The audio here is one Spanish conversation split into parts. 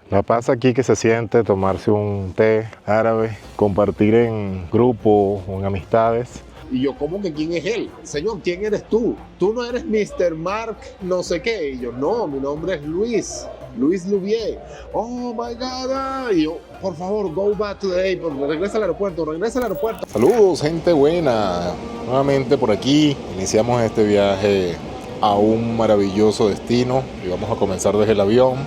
La paz aquí que se siente tomarse un té árabe, compartir en grupo o en amistades. Y yo, ¿cómo que quién es él? Señor, ¿quién eres tú? Tú no eres Mr. Mark no sé qué. Y yo, no, mi nombre es Luis Louvier. Oh my God. Y yo, por favor, go back to the airport. Regresa al aeropuerto. Saludos, gente buena. Nuevamente por aquí iniciamos este viaje a un maravilloso destino y vamos a comenzar desde el avión.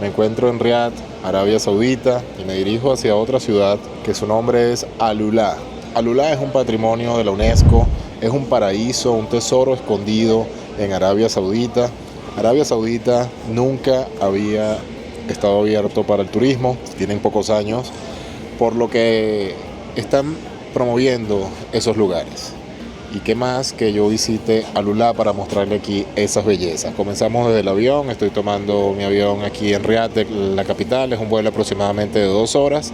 Me encuentro en Riad, Arabia Saudita, y me dirijo hacia otra ciudad que su nombre es Alulá. Alulá es un patrimonio de la UNESCO, es un paraíso, un tesoro escondido en Arabia Saudita. Arabia Saudita nunca había estado abierto para el turismo, tienen pocos años, por lo que están promoviendo esos lugares. Y qué más que yo visite Alulá para mostrarle aquí esas bellezas. Comenzamos desde el avión, estoy tomando mi avión aquí en Riad, la capital, es un vuelo aproximadamente de 2 horas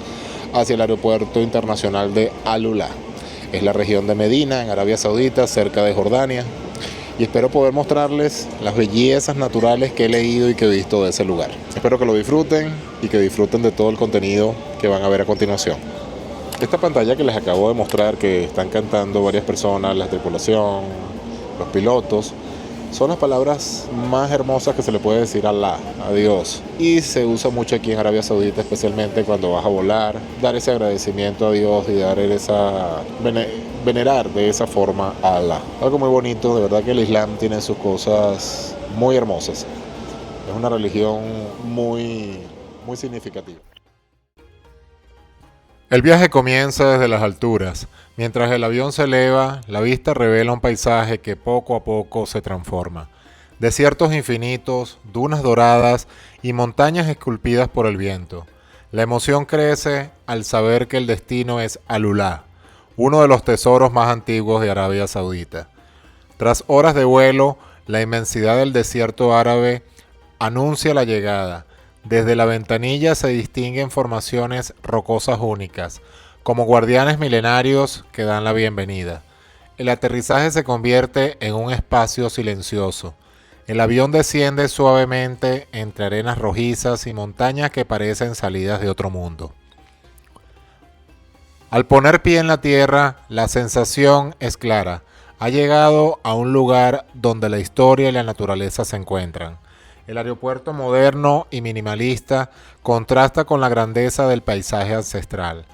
hacia el aeropuerto internacional de Alulá. Es la región de Medina, en Arabia Saudita, cerca de Jordania. Y espero poder mostrarles las bellezas naturales que he leído y que he visto de ese lugar. Espero que lo disfruten y que disfruten de todo el contenido que van a ver a continuación. Esta pantalla que les acabo de mostrar, que están cantando varias personas, la tripulación, los pilotos, son las palabras más hermosas que se le puede decir a Allah, a Dios. Y se usa mucho aquí en Arabia Saudita, especialmente cuando vas a volar, dar ese agradecimiento a Dios y dar venerar de esa forma a Allah. Algo muy bonito, de verdad que el Islam tiene sus cosas muy hermosas. Es una religión muy significativa. El viaje comienza desde las alturas. Mientras el avión se eleva, la vista revela un paisaje que poco a poco se transforma. Desiertos infinitos, dunas doradas y montañas esculpidas por el viento. La emoción crece al saber que el destino es Alulá, uno de los tesoros más antiguos de Arabia Saudita. Tras horas de vuelo, la inmensidad del desierto árabe anuncia la llegada. Desde la ventanilla se distinguen formaciones rocosas únicas, como guardianes milenarios que dan la bienvenida. El aterrizaje se convierte en un espacio silencioso. El avión desciende suavemente entre arenas rojizas y montañas que parecen salidas de otro mundo. Al poner pie en la tierra, la sensación es clara. Ha llegado a un lugar donde la historia y la naturaleza se encuentran. El aeropuerto moderno y minimalista contrasta con la grandeza del paisaje ancestral.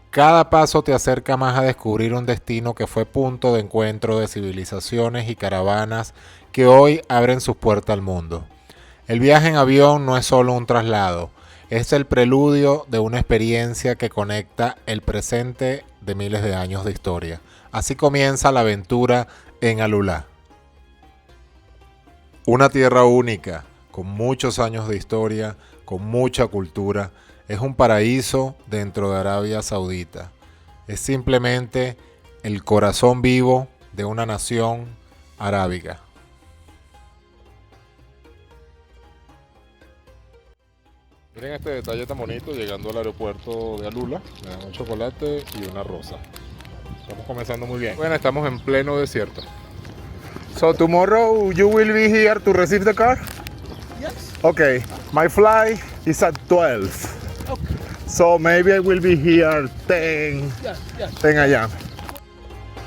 Cada paso te acerca más a descubrir un destino que fue punto de encuentro de civilizaciones y caravanas que hoy abren sus puertas al mundo. El viaje en avión no es solo un traslado, es el preludio de una experiencia que conecta el presente de miles de años de historia. Así comienza la aventura en Alulá. Una tierra única, con muchos años de historia, con mucha cultura, es un paraíso dentro de Arabia Saudita. Es simplemente el corazón vivo de una nación arábiga. Miren este detalle tan bonito llegando al aeropuerto de Alulá. Me dan un chocolate y una rosa. Estamos comenzando muy bien. Bueno, estamos en pleno desierto. So tomorrow you will be here to receive the car? Yes. Okay, my flight is at 12. Okay. So maybe I will be here 10 a.m.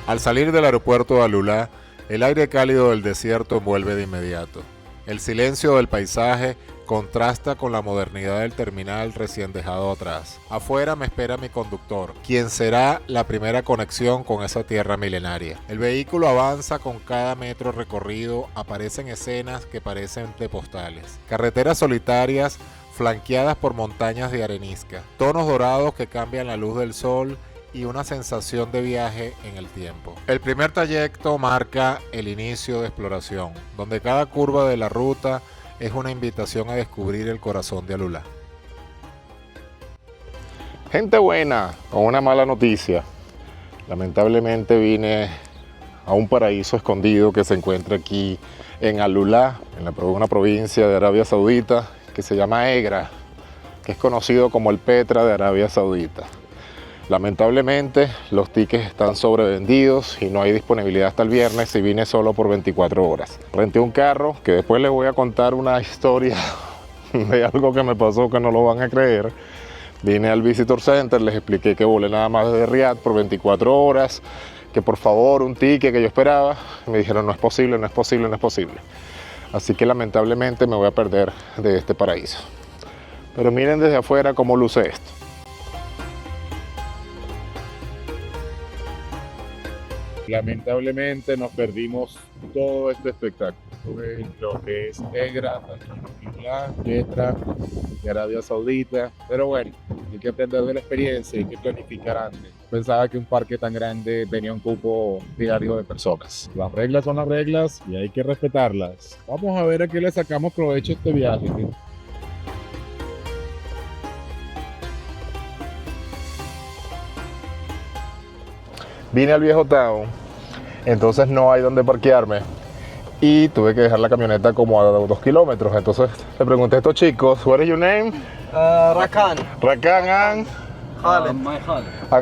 Al salir del aeropuerto de Alulá, el aire cálido del desierto envuelve de inmediato. El silencio del paisaje contrasta con la modernidad del terminal recién dejado atrás. Afuera me espera mi conductor, quien será la primera conexión con esa tierra milenaria. El vehículo avanza con cada metro recorrido, aparecen escenas que parecen de postales. Carreteras solitarias flanqueadas por montañas de arenisca, tonos dorados que cambian la luz del sol y una sensación de viaje en el tiempo. El primer trayecto marca el inicio de exploración, donde cada curva de la ruta es una invitación a descubrir el corazón de Alulá. Gente buena, con una mala noticia. Lamentablemente vine a un paraíso escondido que se encuentra aquí en Alulá, en una provincia de Arabia Saudita, que se llama Egra, que es conocido como el Petra de Arabia Saudita. Lamentablemente los tickets están sobrevendidos y no hay disponibilidad hasta el viernes y vine solo por 24 horas. Renté un carro que después les voy a contar una historia de algo que me pasó que no lo van a creer. Vine al Visitor Center, les expliqué que volé nada más desde Riad por 24 horas, que por favor un ticket que yo esperaba. Me dijeron no es posible, no es posible, no es posible. Así que lamentablemente me voy a perder de este paraíso. Pero miren desde afuera cómo luce esto. Lamentablemente nos perdimos todo este espectáculo. Lo que es Egra, Petra y Arabia Saudita. Pero bueno, hay que aprender de la experiencia, hay que planificar antes. Pensaba que un parque tan grande tenía un cupo diario de personas. Las reglas son las reglas y hay que respetarlas. Vamos a ver a qué le sacamos provecho a este viaje. Vine al viejo town, entonces no hay donde parquearme y tuve que dejar la camioneta como a 2 kilómetros. Entonces le pregunté a estos chicos, what is your name? Rakan. Rakan and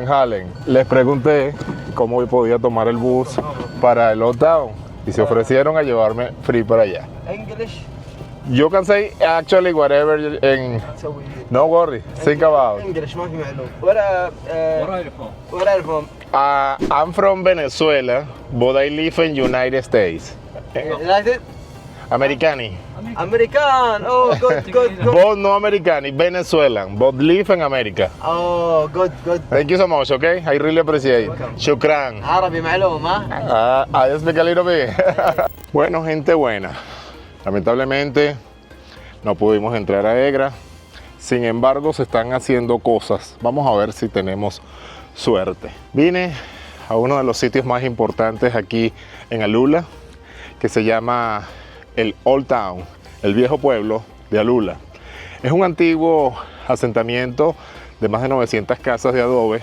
Halen. Les pregunté cómo podía tomar el bus para el Old Town y se ofrecieron a llevarme free para allá. English. You can say actually whatever in... No worry, think about it. English ما في معلوم. Where are you from? I'm from Venezuela, but I live in United States. United? Americani. American. Oh, good. Both no Americani, Venezuelan, but live in America. Oh, good. Thank you so much, okay? I really appreciate it. Shukran. عربي معلوم ها? I speak a little bit. Bueno, gente buena. Lamentablemente no pudimos entrar a Egra. Sin embargo, se están haciendo cosas. Vamos a ver si tenemos suerte. Vine a uno de los sitios más importantes aquí en Alula, que se llama el Old Town, el viejo pueblo de Alula. Es un antiguo asentamiento de más de 900 casas de adobe,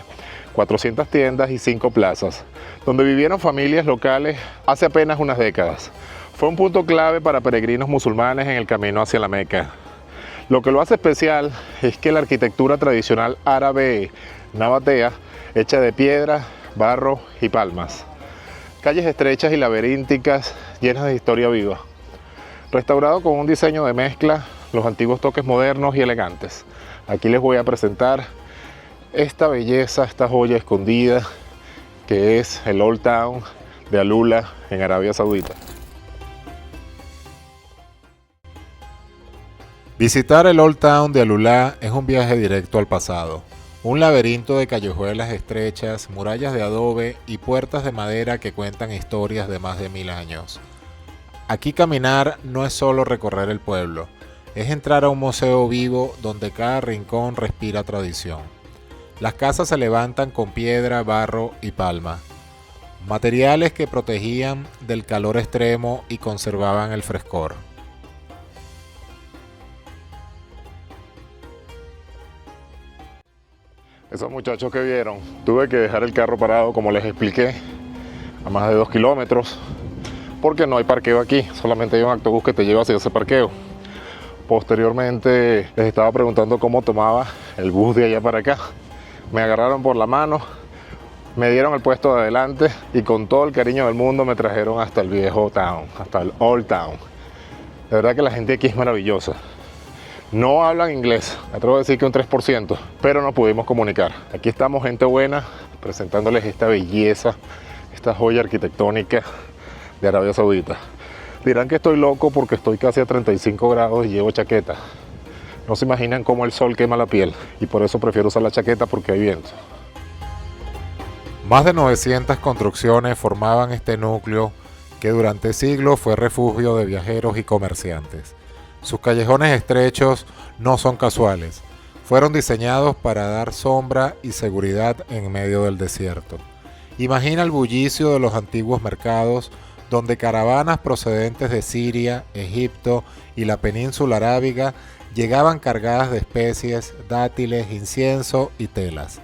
400 tiendas y 5 plazas, donde vivieron familias locales hace apenas unas décadas. Fue un punto clave para peregrinos musulmanes en el camino hacia la Meca. Lo que lo hace especial es que la arquitectura tradicional árabe nabatea, hecha de piedra, barro y palmas. Calles estrechas y laberínticas llenas de historia viva. Restaurado con un diseño de mezcla, los antiguos toques modernos y elegantes. Aquí les voy a presentar esta belleza, esta joya escondida que es el Old Town de Alula en Arabia Saudita. Visitar el Old Town de Alula es un viaje directo al pasado. Un laberinto de callejuelas estrechas, murallas de adobe y puertas de madera que cuentan historias de más de 1000 años. Aquí caminar no es solo recorrer el pueblo, es entrar a un museo vivo donde cada rincón respira tradición. Las casas se levantan con piedra, barro y palma, materiales que protegían del calor extremo y conservaban el frescor. Esos muchachos que vieron, tuve que dejar el carro parado, como les expliqué, a más de 2 kilómetros, porque no hay parqueo aquí, solamente hay un autobús que te lleva hacia ese parqueo. Posteriormente les estaba preguntando cómo tomaba el bus de allá para acá. Me agarraron por la mano, me dieron el puesto de adelante y con todo el cariño del mundo me trajeron hasta el viejo town, hasta el Old Town. De verdad que la gente aquí es maravillosa. No hablan inglés, me atrevo a decir que un 3%, pero nos pudimos comunicar. Aquí estamos, gente buena, presentándoles esta belleza, esta joya arquitectónica de Arabia Saudita. Dirán que estoy loco porque estoy casi a 35 grados y llevo chaqueta. No se imaginan cómo el sol quema la piel y por eso prefiero usar la chaqueta porque hay viento. Más de 900 construcciones formaban este núcleo que durante siglos fue refugio de viajeros y comerciantes. Sus callejones estrechos no son casuales, fueron diseñados para dar sombra y seguridad en medio del desierto. Imagina el bullicio de los antiguos mercados, donde caravanas procedentes de Siria, Egipto y la península arábiga llegaban cargadas de especies, dátiles, incienso y telas.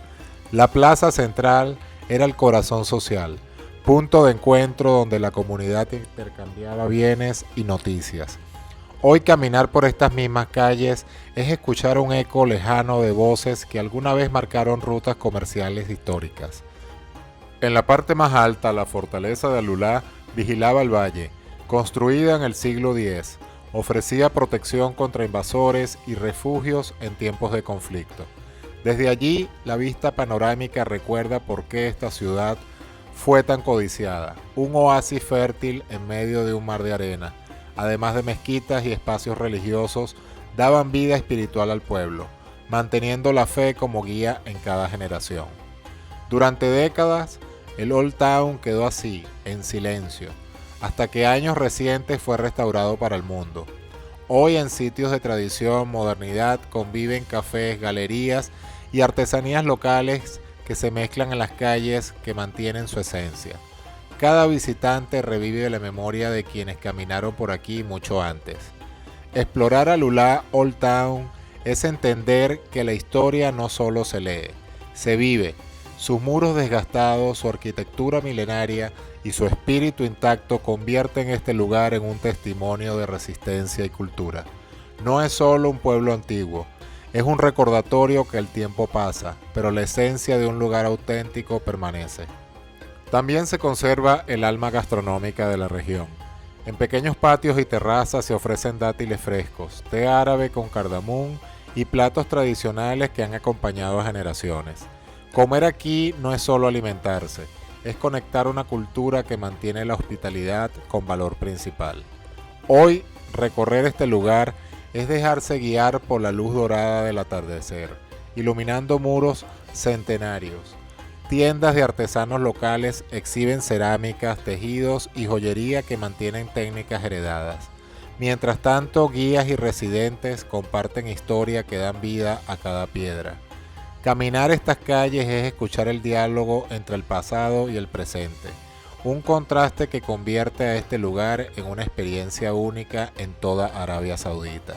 La plaza central era el corazón social, punto de encuentro donde la comunidad intercambiaba bienes y noticias. Hoy caminar por estas mismas calles es escuchar un eco lejano de voces que alguna vez marcaron rutas comerciales históricas. En la parte más alta, la fortaleza de Alula vigilaba el valle, construida en el siglo X, Ofrecía protección contra invasores y refugios en tiempos de conflicto. Desde allí, la vista panorámica recuerda por qué esta ciudad fue tan codiciada, un oasis fértil en medio de un mar de arena. Además de mezquitas y espacios religiosos, daban vida espiritual al pueblo, manteniendo la fe como guía en cada generación. Durante décadas, el Old Town quedó así, en silencio, hasta que años recientes fue restaurado para el mundo. Hoy en sitios de tradición, modernidad, conviven cafés, galerías y artesanías locales que se mezclan en las calles que mantienen su esencia. Cada visitante revive la memoria de quienes caminaron por aquí mucho antes. Explorar AlUla Old Town es entender que la historia no solo se lee, se vive. Sus muros desgastados, su arquitectura milenaria y su espíritu intacto convierten este lugar en un testimonio de resistencia y cultura. No es solo un pueblo antiguo, es un recordatorio que el tiempo pasa, pero la esencia de un lugar auténtico permanece. También se conserva el alma gastronómica de la región. En pequeños patios y terrazas se ofrecen dátiles frescos, té árabe con cardamún y platos tradicionales que han acompañado a generaciones. Comer aquí no es solo alimentarse, es conectar una cultura que mantiene la hospitalidad con valor principal. Hoy, recorrer este lugar es dejarse guiar por la luz dorada del atardecer, iluminando muros centenarios. Tiendas de artesanos locales exhiben cerámicas, tejidos y joyería que mantienen técnicas heredadas. Mientras tanto, guías y residentes comparten historia que dan vida a cada piedra. Caminar estas calles es escuchar el diálogo entre el pasado y el presente, un contraste que convierte a este lugar en una experiencia única en toda Arabia Saudita.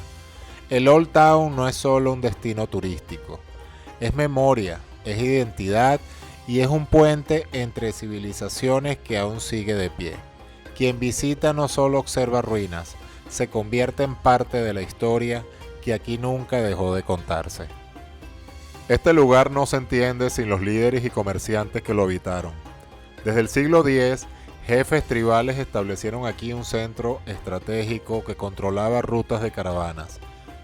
El Old Town no es solo un destino turístico, es memoria, es identidad y es un puente entre civilizaciones que aún sigue de pie. Quien visita no solo observa ruinas, se convierte en parte de la historia que aquí nunca dejó de contarse. Este lugar no se entiende sin los líderes y comerciantes que lo habitaron. Desde el siglo X, jefes tribales establecieron aquí un centro estratégico que controlaba rutas de caravanas.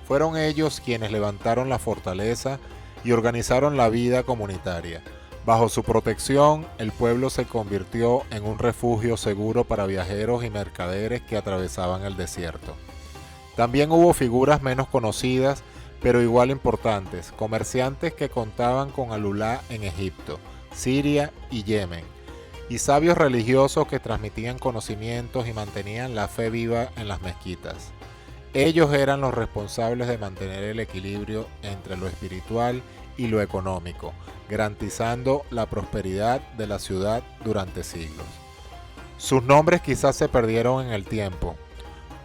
Fueron ellos quienes levantaron la fortaleza y organizaron la vida comunitaria. Bajo su protección, el pueblo se convirtió en un refugio seguro para viajeros y mercaderes que atravesaban el desierto. También hubo figuras menos conocidas, pero igual importantes, comerciantes que contaban con AlUla en Egipto, Siria y Yemen, y sabios religiosos que transmitían conocimientos y mantenían la fe viva en las mezquitas. Ellos eran los responsables de mantener el equilibrio entre lo espiritual y lo económico, garantizando la prosperidad de la ciudad durante siglos. Sus nombres quizás se perdieron en el tiempo,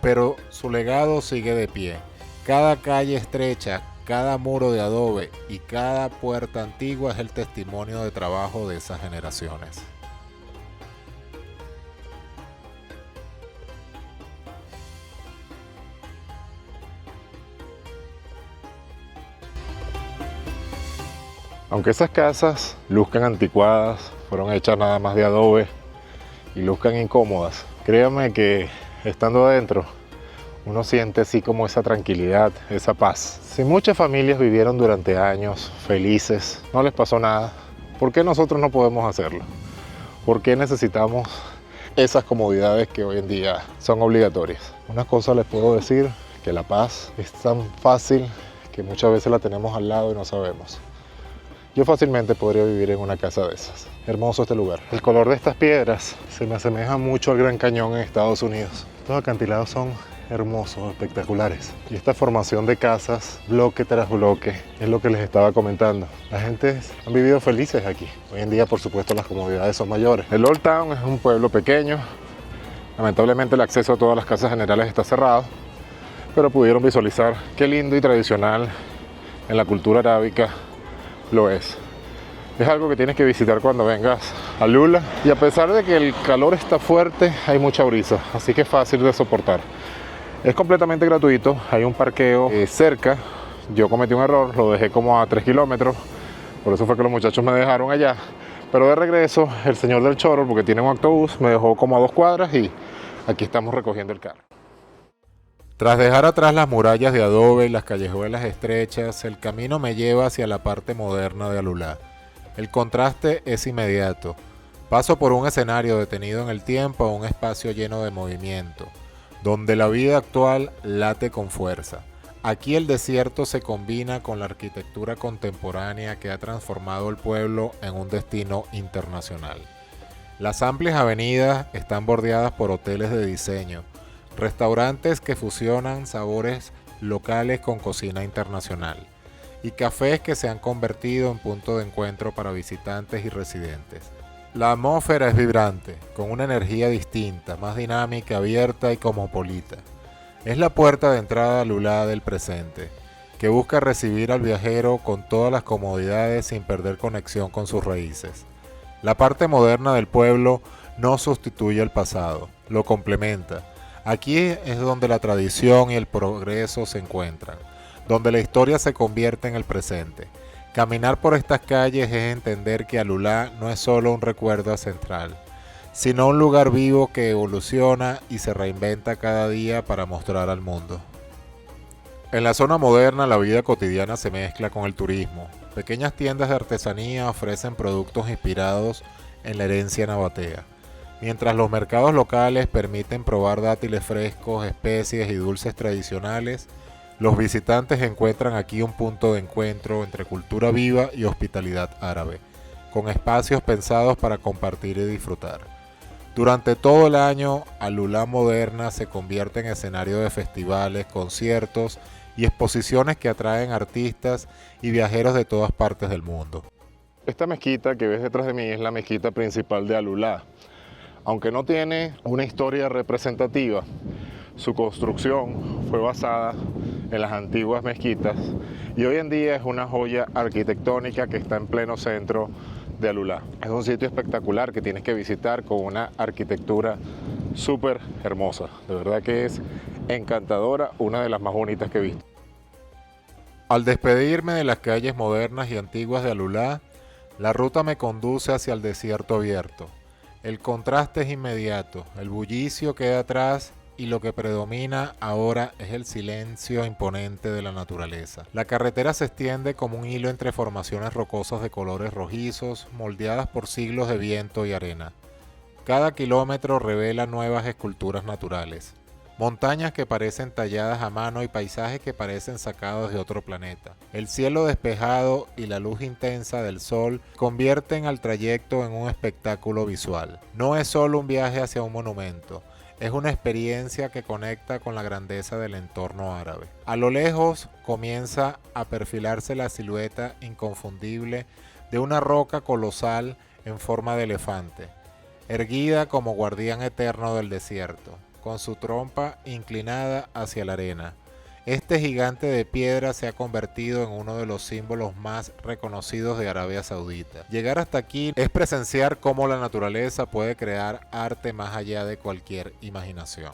pero su legado sigue de pie. Cada calle estrecha, cada muro de adobe y cada puerta antigua es el testimonio de trabajo de esas generaciones. Aunque esas casas luzcan anticuadas, fueron hechas nada más de adobe y luzcan incómodas, créanme que estando adentro uno siente así como esa tranquilidad, esa paz. Si muchas familias vivieron durante años felices, no les pasó nada, ¿por qué nosotros no podemos hacerlo? ¿Por qué necesitamos esas comodidades que hoy en día son obligatorias? Una cosa les puedo decir, que la paz es tan fácil que muchas veces la tenemos al lado y no sabemos. Yo fácilmente podría vivir en una casa de esas. Hermoso este lugar. El color de estas piedras se me asemeja mucho al Gran Cañón en Estados Unidos. Estos acantilados son hermosos, espectaculares. Y esta formación de casas, bloque tras bloque, es lo que les estaba comentando. La gente han vivido felices aquí. Hoy en día, por supuesto, las comodidades son mayores. El Old Town es un pueblo pequeño. Lamentablemente el acceso a todas las casas generales está cerrado, pero pudieron visualizar qué lindo y tradicional en la cultura arábica lo es. Es algo que tienes que visitar cuando vengas a AlUla, y a pesar de que el calor está fuerte, hay mucha brisa, así que es fácil de soportar. Es completamente gratuito, hay un parqueo cerca. Yo cometí un error, lo dejé como a 3 kilómetros, por eso fue que los muchachos me dejaron allá. Pero de regreso, el señor del chorro, porque tiene un autobús, me dejó como a 2 cuadras y aquí estamos recogiendo el carro. Tras dejar atrás las murallas de adobe y las callejuelas estrechas, el camino me lleva hacia la parte moderna de Alulá. El contraste es inmediato. Paso por un escenario detenido en el tiempo a un espacio lleno de movimiento, donde la vida actual late con fuerza. Aquí el desierto se combina con la arquitectura contemporánea que ha transformado el pueblo en un destino internacional. Las amplias avenidas están bordeadas por hoteles de diseño, restaurantes que fusionan sabores locales con cocina internacional, y cafés que se han convertido en punto de encuentro para visitantes y residentes. La atmósfera es vibrante, con una energía distinta, más dinámica, abierta y cosmopolita. Es la puerta de entrada a Alulá del presente, que busca recibir al viajero con todas las comodidades sin perder conexión con sus raíces. La parte moderna del pueblo no sustituye al pasado, lo complementa. Aquí es donde la tradición y el progreso se encuentran, donde la historia se convierte en el presente. Caminar por estas calles es entender que Alulá no es solo un recuerdo central, sino un lugar vivo que evoluciona y se reinventa cada día para mostrar al mundo. En la zona moderna la vida cotidiana se mezcla con el turismo. Pequeñas tiendas de artesanía ofrecen productos inspirados en la herencia nabatea, mientras los mercados locales permiten probar dátiles frescos, especies y dulces tradicionales. Los visitantes encuentran aquí un punto de encuentro entre cultura viva y hospitalidad árabe, con espacios pensados para compartir y disfrutar. Durante todo el año, Alulá Moderna se convierte en escenario de festivales, conciertos y exposiciones que atraen artistas y viajeros de todas partes del mundo. Esta mezquita que ves detrás de mí es la mezquita principal de Alulá. Aunque no tiene una historia representativa, su construcción fue basada en las antiguas mezquitas y hoy en día es una joya arquitectónica que está en pleno centro de Alulá. Es un sitio espectacular que tienes que visitar con una arquitectura súper hermosa. De verdad que es encantadora, una de las más bonitas que he visto. Al despedirme de las calles modernas y antiguas de Alulá, la ruta me conduce hacia el desierto abierto. El contraste es inmediato, el bullicio queda atrás y lo que predomina ahora es el silencio imponente de la naturaleza. La carretera se extiende como un hilo entre formaciones rocosas de colores rojizos, moldeadas por siglos de viento y arena. Cada kilómetro revela nuevas esculturas naturales. Montañas que parecen talladas a mano y paisajes que parecen sacados de otro planeta. El cielo despejado y la luz intensa del sol convierten al trayecto en un espectáculo visual. No es solo un viaje hacia un monumento, es una experiencia que conecta con la grandeza del entorno árabe. A lo lejos comienza a perfilarse la silueta inconfundible de una roca colosal en forma de elefante, erguida como guardián eterno del desierto, con su trompa inclinada hacia la arena. Este gigante de piedra se ha convertido en uno de los símbolos más reconocidos de Arabia Saudita. Llegar hasta aquí es presenciar cómo la naturaleza puede crear arte más allá de cualquier imaginación.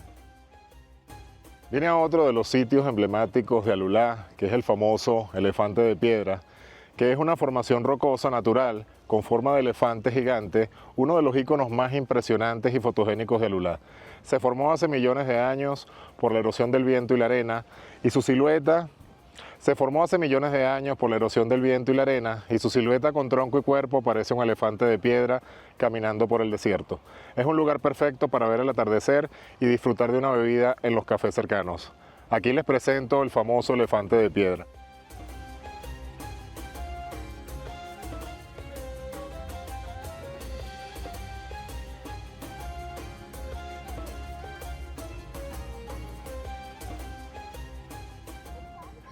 Viene a otro de los sitios emblemáticos de Alulá, que es el famoso elefante de piedra, que es una formación rocosa natural con forma de elefante gigante, uno de los íconos más impresionantes y fotogénicos de Alulá. Se formó hace millones de años por la erosión del viento y la arena, y su silueta con tronco y cuerpo parece un elefante de piedra caminando por el desierto. Es un lugar perfecto para ver el atardecer y disfrutar de una bebida en los cafés cercanos. Aquí les presento el famoso elefante de piedra.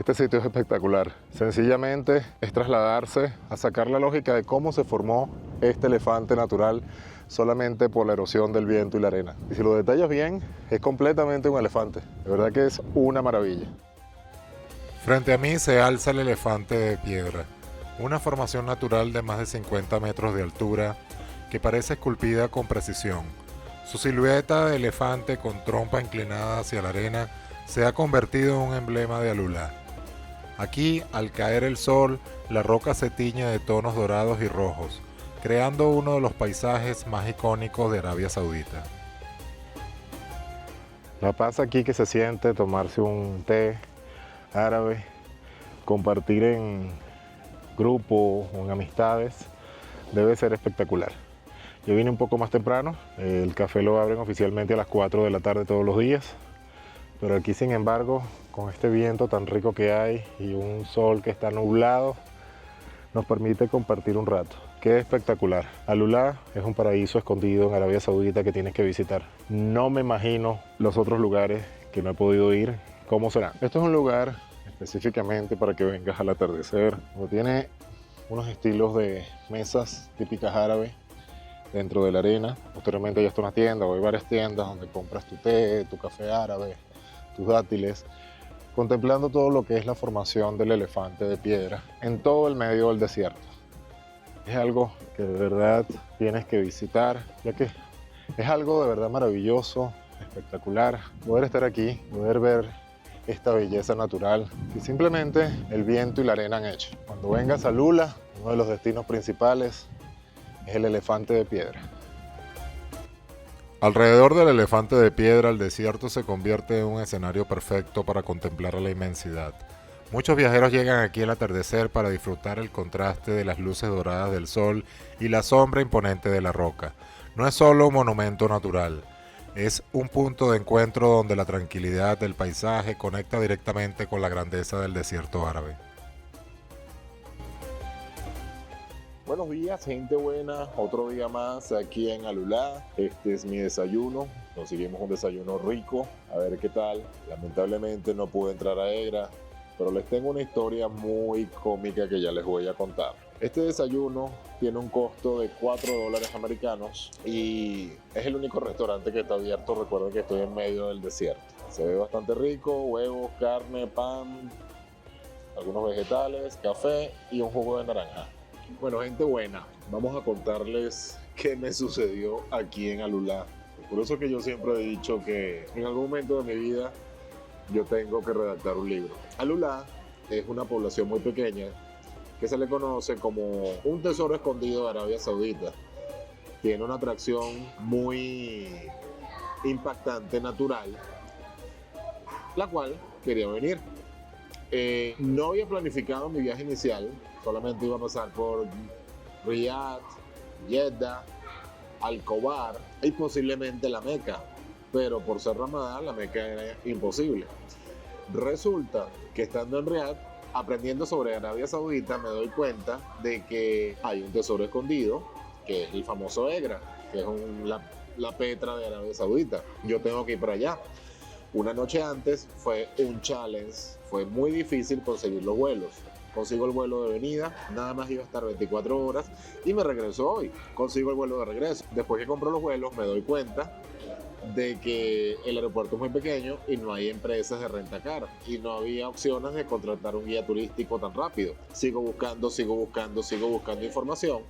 Este sitio es espectacular. Sencillamente es trasladarse a sacar la lógica de cómo se formó este elefante natural solamente por la erosión del viento y la arena. Y si lo detallas bien, es completamente un elefante. De verdad que es una maravilla. Frente a mí se alza el elefante de piedra, una formación natural de más de 50 metros de altura que parece esculpida con precisión. Su silueta de elefante con trompa inclinada hacia la arena se ha convertido en un emblema de Alulá. Aquí, al caer el sol, la roca se tiñe de tonos dorados y rojos, creando uno de los paisajes más icónicos de Arabia Saudita. La paz aquí que se siente tomarse un té árabe, compartir en grupo o en amistades, debe ser espectacular. Yo vine un poco más temprano, el café lo abren oficialmente a las 4 de la tarde todos los días, pero aquí sin embargo, con este viento tan rico que hay y un sol que está nublado, nos permite compartir un rato. ¡Qué espectacular! Alulá es un paraíso escondido en Arabia Saudita que tienes que visitar. No me imagino los otros lugares que no he podido ir, cómo serán. Esto es un lugar específicamente para que vengas al atardecer, donde tiene unos estilos de mesas típicas árabes dentro de la arena. Posteriormente ya está una tienda, o hay varias tiendas donde compras tu té, tu café árabe, tus dátiles, contemplando todo lo que es la formación del elefante de piedra en todo el medio del desierto. Es algo que de verdad tienes que visitar, ya que es algo de verdad maravilloso, espectacular, poder estar aquí, poder ver esta belleza natural que simplemente el viento y la arena han hecho. Cuando vengas a Lula, uno de los destinos principales es el elefante de piedra. Alrededor del elefante de piedra, el desierto se convierte en un escenario perfecto para contemplar la inmensidad. Muchos viajeros llegan aquí al atardecer para disfrutar el contraste de las luces doradas del sol y la sombra imponente de la roca. No es solo un monumento natural, es un punto de encuentro donde la tranquilidad del paisaje conecta directamente con la grandeza del desierto árabe. Buenos días, gente buena. Otro día más aquí en Alulá. Este es mi desayuno. Conseguimos un desayuno rico. A ver qué tal. Lamentablemente no pude entrar a Egra, pero les tengo una historia muy cómica que ya les voy a contar. Este desayuno tiene un costo de $4 americanos y es el único restaurante que está abierto. Recuerden que estoy en medio del desierto. Se ve bastante rico: huevos, carne, pan, algunos vegetales, café y un jugo de naranja. Bueno, gente buena, vamos a contarles qué me sucedió aquí en Alulá. Por eso que yo siempre he dicho que en algún momento de mi vida yo tengo que redactar un libro. Alulá es una población muy pequeña que se le conoce como un tesoro escondido de Arabia Saudita. Tiene una atracción muy impactante, natural, la cual quería venir. No había planificado mi viaje inicial, solamente iba a pasar por Riyadh, Jeddah, Al-Khobar y posiblemente la Meca, pero por ser Ramadán la Meca era imposible. Resulta que estando en Riyadh, aprendiendo sobre Arabia Saudita, me doy cuenta de que hay un tesoro escondido, que es el famoso Egra, que es la Petra de Arabia Saudita. Yo tengo que ir para allá. Una noche antes fue un challenge, fue muy difícil conseguir los vuelos. Consigo el vuelo de venida, nada más iba a estar 24 horas y me regreso hoy. Consigo el vuelo de regreso. Después que compro los vuelos me doy cuenta de que el aeropuerto es muy pequeño y no hay empresas de rentacar y no había opciones de contratar un guía turístico tan rápido. Sigo buscando información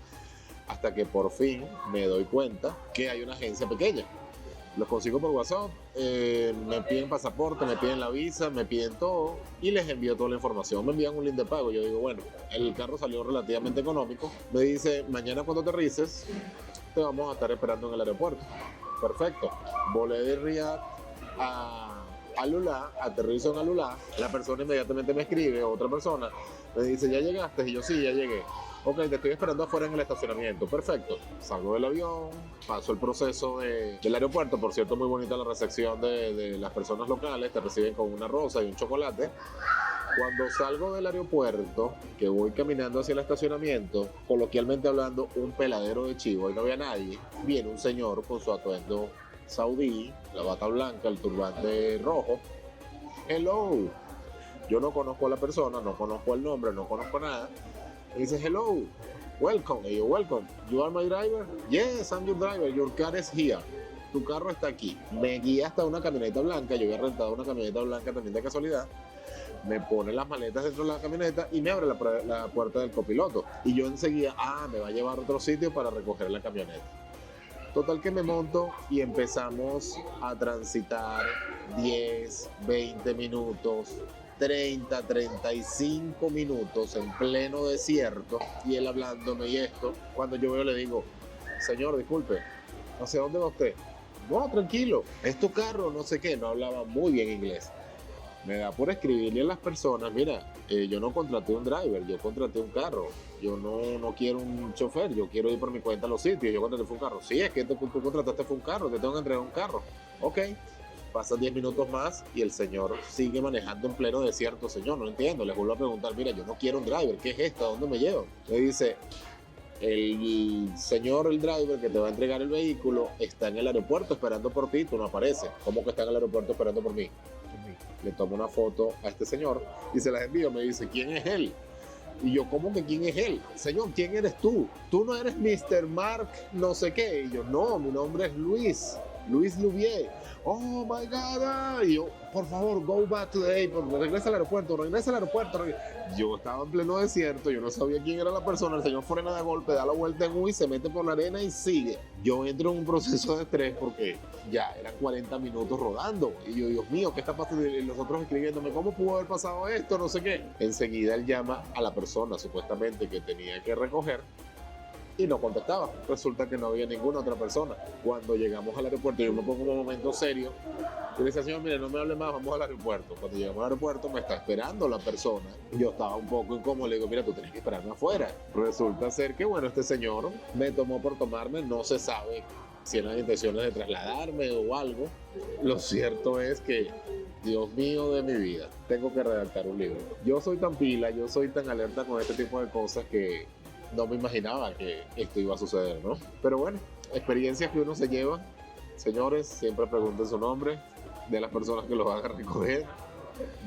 hasta que por fin me doy cuenta que hay una agencia pequeña. Los consigo por WhatsApp, me piden pasaporte, me piden la visa, me piden todo y les envío toda la información. Me envían un link de pago. Yo digo, bueno, el carro salió relativamente económico. Me dice, mañana cuando aterrices, te vamos a estar esperando en el aeropuerto. Perfecto. Volé de Riyadh a Alulá, aterrizo en Alulá. La persona inmediatamente me escribe, otra persona, me dice, ¿ya llegaste? Y yo, sí, ya llegué. Ok, te estoy esperando afuera en el estacionamiento. Perfecto. Salgo del avión, paso el proceso del aeropuerto. Por cierto, muy bonita la recepción de las personas locales. Te reciben con una rosa y un chocolate. Cuando salgo del aeropuerto, que voy caminando hacia el estacionamiento, coloquialmente hablando, un peladero de chivo y no había nadie, viene un señor con su atuendo saudí, la bata blanca, el turbante rojo. Hello. Yo no conozco a la persona, no conozco el nombre, no conozco nada. Me dice, hello, welcome. Y yo, welcome. You are my driver? Yes, I'm your driver. Your car is here. Tu carro está aquí. Me guía hasta una camioneta blanca. Yo había rentado una camioneta blanca también de casualidad. Me pone las maletas dentro de la camioneta y me abre la puerta del copiloto. Y yo enseguida, me va a llevar a otro sitio para recoger la camioneta. Total que me monto y empezamos a transitar 10, 20 minutos, 30, 35 minutos en pleno desierto y él hablándome y esto. Cuando yo veo le digo, señor, disculpe, ¿hacia dónde va usted? No, tranquilo, es tu carro, no sé qué. No hablaba muy bien inglés. Me da por escribirle a las personas, mira, yo no contraté un driver, yo contraté un carro. Yo no quiero un chofer, yo quiero ir por mi cuenta a los sitios. Yo contraté un carro. Sí, es que tú contrataste fue un carro, te tengo que entregar un carro. Ok, pasan 10 minutos más y el señor sigue manejando en pleno desierto. Señor, no entiendo, les vuelvo a preguntar, mira, yo no quiero un driver, ¿qué es esto? ¿A dónde me llevan? Le dice, el señor, el driver que te va a entregar el vehículo está en el aeropuerto esperando por ti, tú no apareces. ¿Cómo que está en el aeropuerto esperando por mí? Le tomo una foto a este señor y se las envío. Me dice, ¿quién es él? Y yo, ¿cómo que quién es él? Señor, ¿quién eres tú? Tú no eres Mr. Mark no sé qué. Y yo, no, mi nombre es Luis Louvier. Oh my God. Y yo, por favor, go back to the airport. Regresa al aeropuerto. Yo estaba en pleno desierto, yo no sabía quién era la persona. El señor frena de golpe, da la vuelta en U y se mete por la arena y sigue. Yo entro en un proceso de estrés porque ya eran 40 minutos rodando. Y yo, Dios mío, ¿qué está pasando? Y los otros escribiéndome, ¿cómo pudo haber pasado esto? No sé qué. Enseguida él llama a la persona supuestamente que tenía que recoger y no contestaba. Resulta que no había ninguna otra persona. Cuando llegamos al aeropuerto, yo me pongo un momento serio. Yo le decía, señor, mire, no me hable más, vamos al aeropuerto. Cuando llegamos al aeropuerto, me está esperando la persona. Yo estaba un poco incómodo, le digo, mira, tú tienes que esperarme afuera. Resulta ser que, bueno, este señor me tomó por tomarme, no se sabe si eran intenciones de trasladarme o algo. Lo cierto es que, Dios mío de mi vida, tengo que redactar un libro. Yo soy tan pila, yo soy tan alerta con este tipo de cosas que no me imaginaba que esto iba a suceder, ¿no? Pero bueno, experiencias que uno se lleva. Señores, siempre pregunten su nombre de las personas que los van a recoger.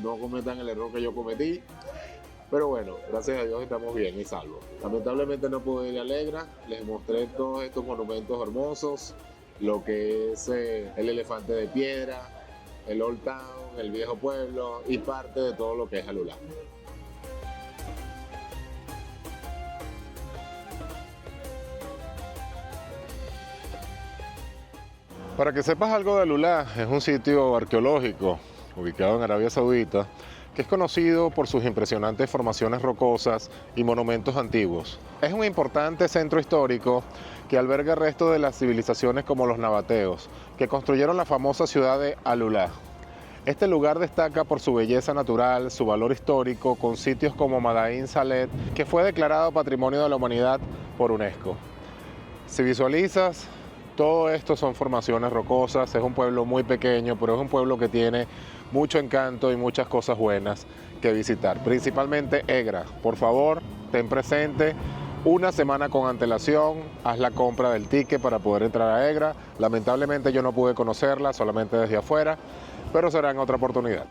No cometan el error que yo cometí. Pero bueno, gracias a Dios estamos bien y salvos. Lamentablemente no pude ir a Alegra. Les mostré todos estos monumentos hermosos. Lo que es el elefante de piedra, el Old Town, el viejo pueblo y parte de todo lo que es Alulá. Para que sepas algo de Alulá, es un sitio arqueológico ubicado en Arabia Saudita que es conocido por sus impresionantes formaciones rocosas y monumentos antiguos. Es un importante centro histórico que alberga restos de las civilizaciones como los nabateos, que construyeron la famosa ciudad de Alulá. Este lugar destaca por su belleza natural, su valor histórico, con sitios como Madain Salet, que fue declarado Patrimonio de la Humanidad por UNESCO. Si visualizas, todo esto son formaciones rocosas, es un pueblo muy pequeño, pero es un pueblo que tiene mucho encanto y muchas cosas buenas que visitar, principalmente Egra. Por favor, ten presente, una semana con antelación, haz la compra del ticket para poder entrar a Egra. Lamentablemente yo no pude conocerla, solamente desde afuera, pero será en otra oportunidad.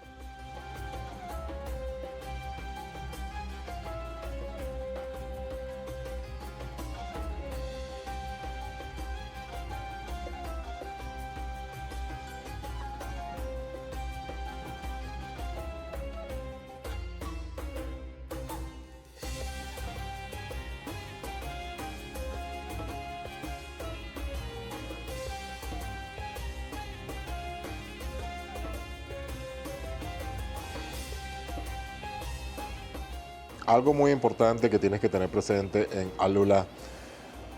Algo muy importante que tienes que tener presente en Alulá,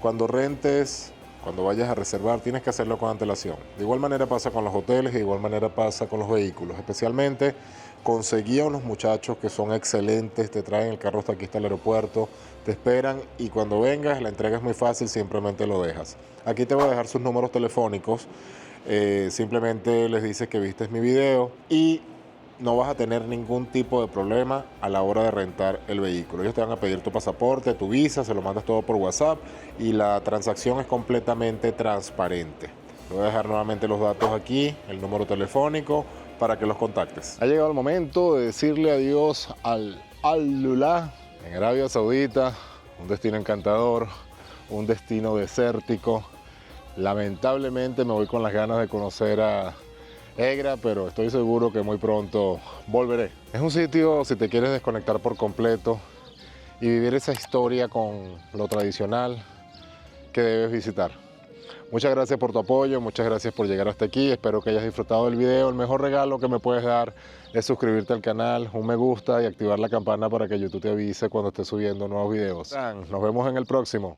cuando rentes, cuando vayas a reservar, tienes que hacerlo con antelación. De igual manera pasa con los hoteles y de igual manera pasa con los vehículos. Especialmente conseguí a unos muchachos que son excelentes, te traen el carro hasta aquí, hasta el aeropuerto, te esperan y cuando vengas la entrega es muy fácil, simplemente lo dejas. Aquí te voy a dejar sus números telefónicos, simplemente les dices que viste mi video y no vas a tener ningún tipo de problema a la hora de rentar el vehículo. Ellos te van a pedir tu pasaporte, tu visa, se lo mandas todo por WhatsApp y la transacción es completamente transparente. Te voy a dejar nuevamente los datos aquí, el número telefónico para que los contactes. Ha llegado el momento de decirle adiós al Alulá en Arabia Saudita, un destino encantador, un destino desértico. Lamentablemente me voy con las ganas de conocer a Egra, pero estoy seguro que muy pronto volveré. Es un sitio, si te quieres desconectar por completo y vivir esa historia con lo tradicional, que debes visitar. Muchas gracias por tu apoyo, muchas gracias por llegar hasta aquí. Espero que hayas disfrutado del video. El mejor regalo que me puedes dar es suscribirte al canal, un me gusta y activar la campana para que YouTube te avise cuando esté subiendo nuevos videos. Nos vemos en el próximo.